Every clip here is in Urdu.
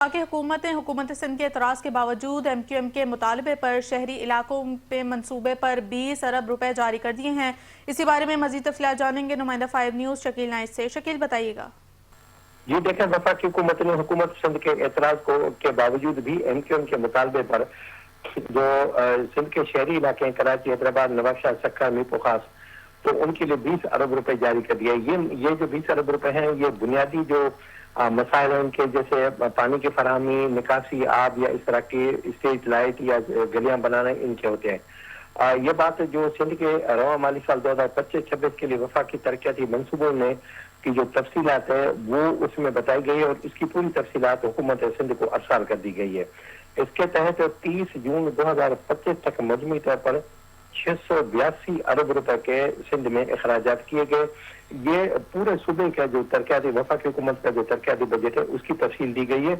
حکومت سندھ کے اعتراض کے باوجود ایم کیو ایم کے مطالبے پر شہری علاقوں پہ منصوبے پر 20 ارب روپے جاری کر دیے ہیں۔ اسی بارے میں مزید تفصیلات جانیں گے نمائندہ 5 نیوز شکیل نائٹ سے۔ شکیل بتائیے گا۔ جی دیکھیں، وفاقی حکومت نے حکومت سندھ کے اعتراض کے باوجود بھی ایم کیو ایم کے مطالبے پر جو سندھ کے شہری علاقے ہیں کراچی، حیدرآباد، نوابشاہ، سکھر، میپو خاص، تو ان کے لیے 20 ارب روپے جاری کر دیا۔ یہ جو 20 ارب روپے ہیں یہ بنیادی جو مسائل ہیں ان کے، جیسے پانی کی فراہمی، نکاسی آب یا اس طرح کی اسٹریٹ لائٹ یا گلیاں بنانا، ان کے ہوتے ہیں۔ یہ بات جو سندھ کے رواں مالی سال 2025-26 کے لیے وفاقی ترقیاتی منصوبوں نے کی جو تفصیلات ہے وہ اس میں بتائی گئی ہے، اور اس کی پوری تفصیلات حکومت سندھ کو ارسال کر دی گئی ہے۔ اس کے تحت 30 جون 2025 تک مجموعی طور پر 682 ارب روپے کے سندھ میں اخراجات کیے گئے۔ یہ پورے صوبے کا جو ترقیاتی وفاقی حکومت کا جو ترقیاتی بجٹ ہے اس کی تفصیل دی گئی ہے،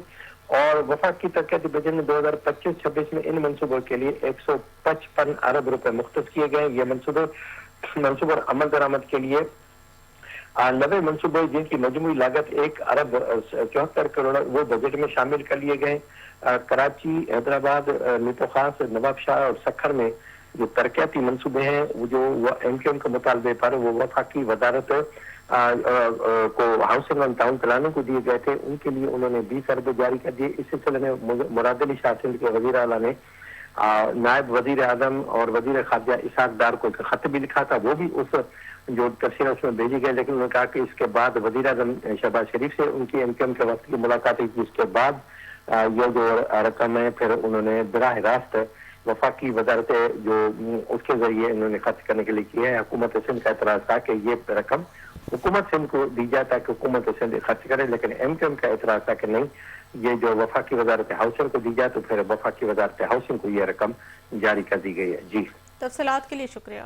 اور وفاقی ترقیاتی بجٹ میں 2025-26 میں ان منصوبوں کے لیے 155 ارب روپے مختص کیے گئے۔ یہ منصوبہ عمل درآمد کے لیے 90 منصوبے جن کی مجموعی لاگت 1 ارب 74 کروڑ وہ بجٹ میں شامل کر لیے گئے۔ کراچی، حیدرآباد، میپو خاص، نوابشاہ اور سکھر میں جو ترقیاتی منصوبے ہیں وہ جو ایم کیو ایم کے مطالبے پر وہ وفاقی وزارت کو ہاؤسنگ اینڈ ٹاؤن پلاننگ کو دیے گئے تھے، ان کے لیے انہوں نے 20 ارب جاری کر دیے۔ اس سلسلے میں مراد علی شاہ سندھ کے وزیر اعلیٰ نے نائب وزیر اعظم اور وزیر خارجہ اسحاق ڈار کو ایک خط بھی لکھا تھا، وہ بھی اس جو تفصیل اس میں بھیجی گئی، لیکن انہوں نے کہا کہ اس کے بعد وزیر اعظم شہباز شریف سے ان کی ایم کیو ایم کے وقت کی ملاقات ہوئی، جس کے بعد یہ جو رقم ہے پھر انہوں نے براہ راست وفاقی وزارت جو اس کے ذریعے انہوں نے خرچ کرنے کے لیے کیا ہے۔ حکومت سندھ کا اعتراض تھا کہ یہ رقم حکومت سندھ کو دی جائے تاکہ حکومت سندھ خرچ کرے، لیکن ایم کیو ایم کا اعتراض تھا کہ نہیں، یہ جو وفاقی وزارت ہاؤسنگ کو دی جائے، تو پھر وفاقی وزارت ہاؤسنگ کو یہ رقم جاری کر دی گئی ہے۔ جی، تفصیلات کے لیے شکریہ۔